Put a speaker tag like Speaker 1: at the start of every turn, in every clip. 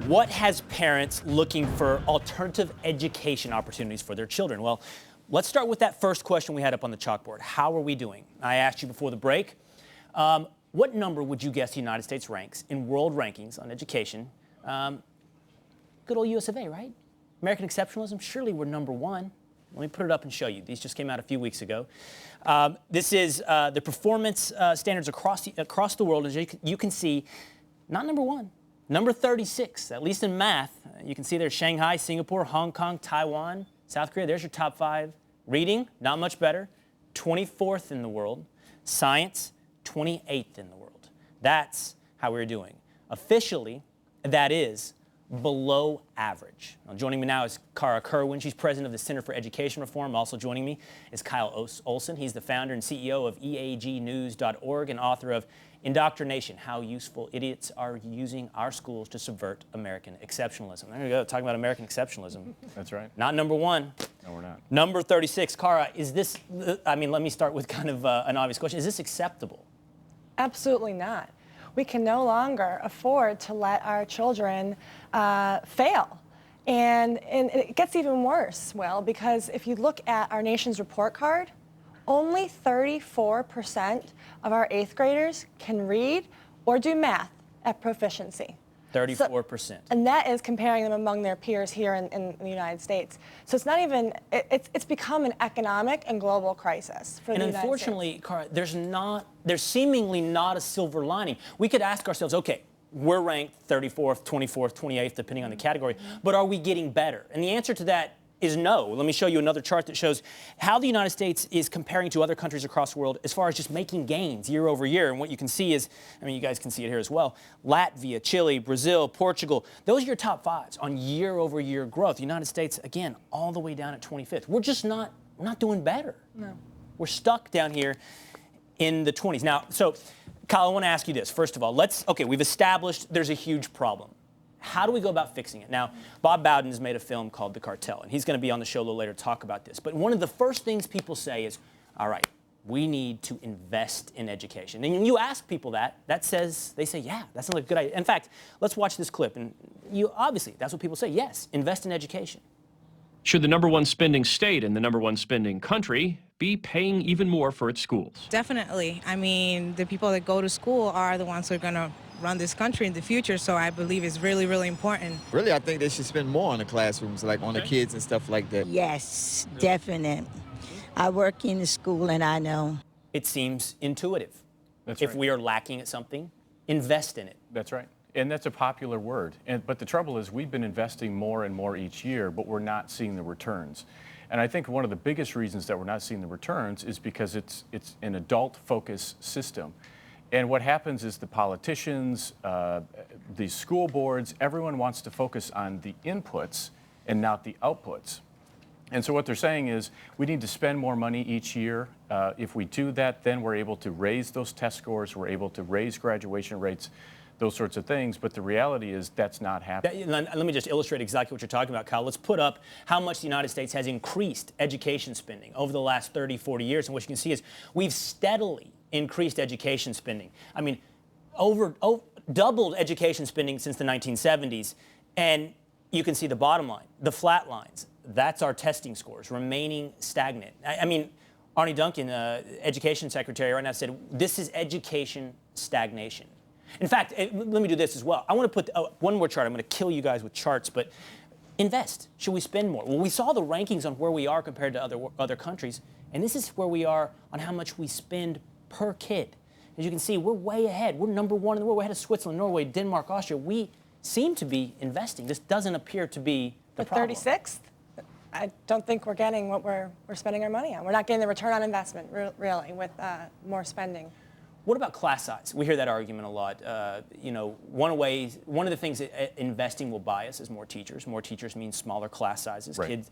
Speaker 1: What has parents looking for alternative education opportunities for their children? Well, let's start with that first question we had up on the chalkboard. How are we doing? I asked you before the break. What number would you guess the United States ranks in world rankings on education? Good old US of A, right? American exceptionalism, surely we're number one. Let me put it up and show you. These just came out a few weeks ago. This is the performance standards across the world. As you can see, not number one, number 36, at least in math. You can see there's Shanghai, Singapore, Hong Kong, Taiwan, South Korea. There's your top 5. Reading, not much better, 24th in the world. Science, 28th in the world. That's how we're doing. Officially, that is below average. Now, joining me now is Kerwin. She's president of the Center for Education Reform. Also joining me is Kyle Olson. He's the founder and CEO of eagnews.org and author of Indoctrination: How Useful Idiots Are Using Our Schools to Subvert American Exceptionalism. There you go, talking about American exceptionalism.
Speaker 2: That's right.
Speaker 1: Not number one.
Speaker 2: No, we're not.
Speaker 1: Number 36. Kara, is this, let me start with kind of an obvious question. Is this acceptable?
Speaker 3: Absolutely not. We can no longer afford to let our children fail. And it gets even worse, Will, because if you look at our nation's report card, only 34% of our 8th graders can read or do math at proficiency.
Speaker 1: 34%.
Speaker 3: So, and that is comparing them among their peers here in the United States. So it's not even, it's become an economic and global crisis for the United States.
Speaker 1: And unfortunately, Cara, there's seemingly not a silver lining. We could ask ourselves, okay, we're ranked 34th, 24th, 28th, depending on the category, but are we getting better? And the answer to that is no. Let me show you another chart that shows how the United States is comparing to other countries across the world as far as just making gains year over year. And what you can see is, I mean, you guys can see it here as well, Latvia, Chile, Brazil, Portugal, those are your top 5s on year over year growth. The United States, again, all the way down at 25th. We're just not doing better.
Speaker 3: No.
Speaker 1: We're stuck down here in the 20s. Now, so Kyle, I want to ask you this. First of all, we've established there's a huge problem. How do we go about fixing it? Now, Bob Bowden has made a film called The Cartel, and he's going to be on the show a little later to talk about this. But one of the first things people say is, all right, we need to invest in education. And when you ask people they say, yeah, that sounds like a good idea. In fact, let's watch this clip. And obviously, that's what people say. Yes, invest in education.
Speaker 4: Should the number one spending state and the number one spending country be paying even more for its schools?
Speaker 5: Definitely. I mean, the people that go to school are the ones who are going to run this country in the future, so I believe it's really, really important.
Speaker 6: Really, I think they should spend more on the classrooms, like on the kids and stuff like that.
Speaker 7: Yes, definite. I work in the school and I know.
Speaker 1: It seems intuitive.
Speaker 2: That's
Speaker 1: if
Speaker 2: right.
Speaker 1: we are lacking at something, invest in it.
Speaker 2: That's right. And that's a popular word. But the trouble is we've been investing more and more each year, but we're not seeing the returns. And I think one of the biggest reasons that we're not seeing the returns is because it's an adult-focused system. And what happens is the politicians, the school boards, everyone wants to focus on the inputs and not the outputs. And so what they're saying is we need to spend more money each year. If we do that, then we're able to raise those test scores, we're able to raise graduation rates, those sorts of things. But the reality is that's not happening.
Speaker 1: Let me just illustrate exactly what you're talking about, Kyle. Let's put up how much the United States has increased education spending over the last 30, 40 years. And what you can see is we've steadily increased education spending. I mean, doubled education spending since the 1970s. And you can see the bottom line, the flat lines. That's our testing scores remaining stagnant. I mean, Arne Duncan, education secretary right now, said this is education stagnation. In fact, let me do this as well. I want to put one more chart. I'm going to kill you guys with charts, but invest. Should we spend more? Well, we saw the rankings on where we are compared to other countries, and this is where we are on how much we spend per kid. As you can see, we're way ahead. We're number one in the world. We're ahead of Switzerland, Norway, Denmark, Austria. We seem to be investing. This doesn't appear to be the problem.
Speaker 3: 36th? I don't think we're getting what we're spending our money on. We're not getting the return on investment, really, with more spending.
Speaker 1: What about class size? We hear that argument a lot. One of the things that investing will buy us is more teachers. More teachers means smaller class sizes.
Speaker 2: Right.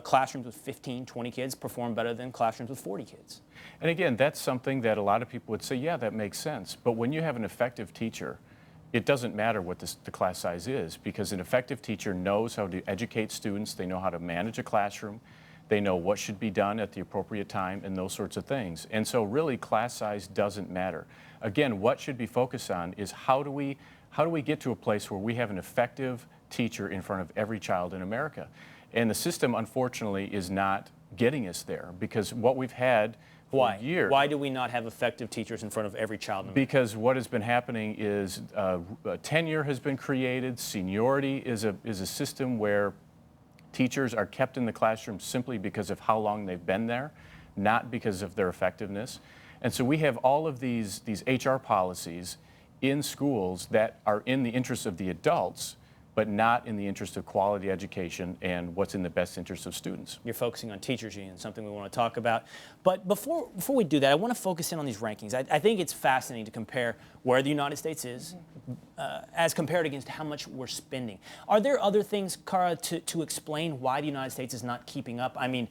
Speaker 1: Classrooms with 15, 20 kids perform better than classrooms with 40 kids.
Speaker 2: And again, that's something that a lot of people would say, yeah, that makes sense. But when you have an effective teacher, it doesn't matter what the class size is, because an effective teacher knows how to educate students. They know how to manage a classroom. They know what should be done at the appropriate time and those sorts of things. And so really class size doesn't matter. Again, what should be focused on is how do we how do we get to a place where we have an effective teacher in front of every child in America? And the system, unfortunately, is not getting us there, because what we've had for years.
Speaker 1: Why do we not have effective teachers in front of every child in America?
Speaker 2: Because what has been happening is tenure has been created. Seniority is a system where teachers are kept in the classroom simply because of how long they've been there, not because of their effectiveness. And so we have all of these HR policies in schools that are in the interest of the adults, but not in the interest of quality education and what's in the best interest of students.
Speaker 1: You're focusing on teachers union, something we want to talk about. But before we do that, I want to focus in on these rankings. I think it's fascinating to compare where the United States is as compared against how much we're spending. Are there other things, Cara, to explain why the United States is not keeping up? I mean,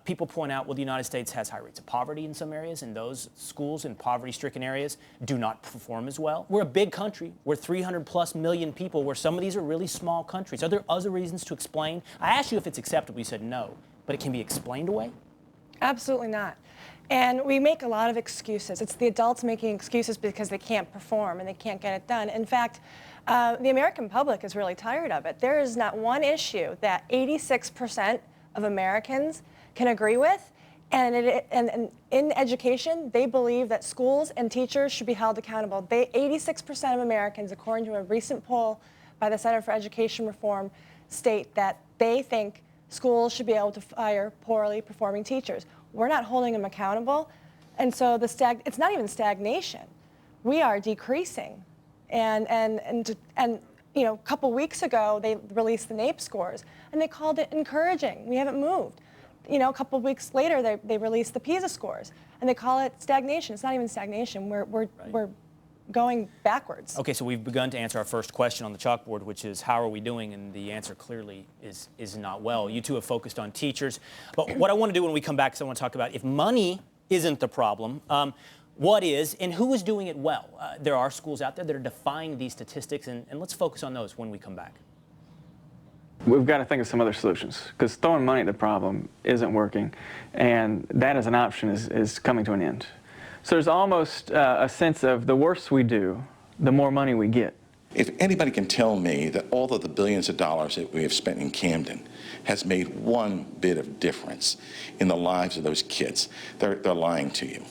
Speaker 1: people point out, well, the United States has high rates of poverty in some areas, and those schools in poverty-stricken areas do not perform as well. We're a big country. We're 300+ million people, where some of these are really small countries. Are there other reasons to explain? I asked you if it's acceptable. You said no, but it can be explained away?
Speaker 3: Absolutely not. And we make a lot of excuses. It's the adults making excuses because they can't perform and they can't get it done. In fact, the American public is really tired of it. There is not one issue that 86% of Americans can agree with. And in education, they believe that schools and teachers should be held accountable. 86% of Americans, according to a recent poll by the Center for Education Reform, state that they think schools should be able to fire poorly performing teachers. We're not holding them accountable, and so it's not even stagnation. We are decreasing, and you know, a couple weeks ago they released the NAEP scores, and they called it encouraging. We haven't moved. You know, a couple weeks later they released the PISA scores, and they call it stagnation. It's not even stagnation. We're going backwards.
Speaker 1: Okay, so we've begun to answer our first question on the chalkboard, which is how are we doing? And the answer clearly is not well. You two have focused on teachers. But what I want to do when we come back is I want to talk about if money isn't the problem, what is and who is doing it well? There are schools out there that are defying these statistics, and let's focus on those when we come back.
Speaker 8: We've got to think of some other solutions, because throwing money at the problem isn't working, and that as an option is coming to an end. So there's almost a sense of the worse we do, the more money we get.
Speaker 9: If anybody can tell me that all of the billions of dollars that we have spent in Camden has made one bit of difference in the lives of those kids, they're lying to you.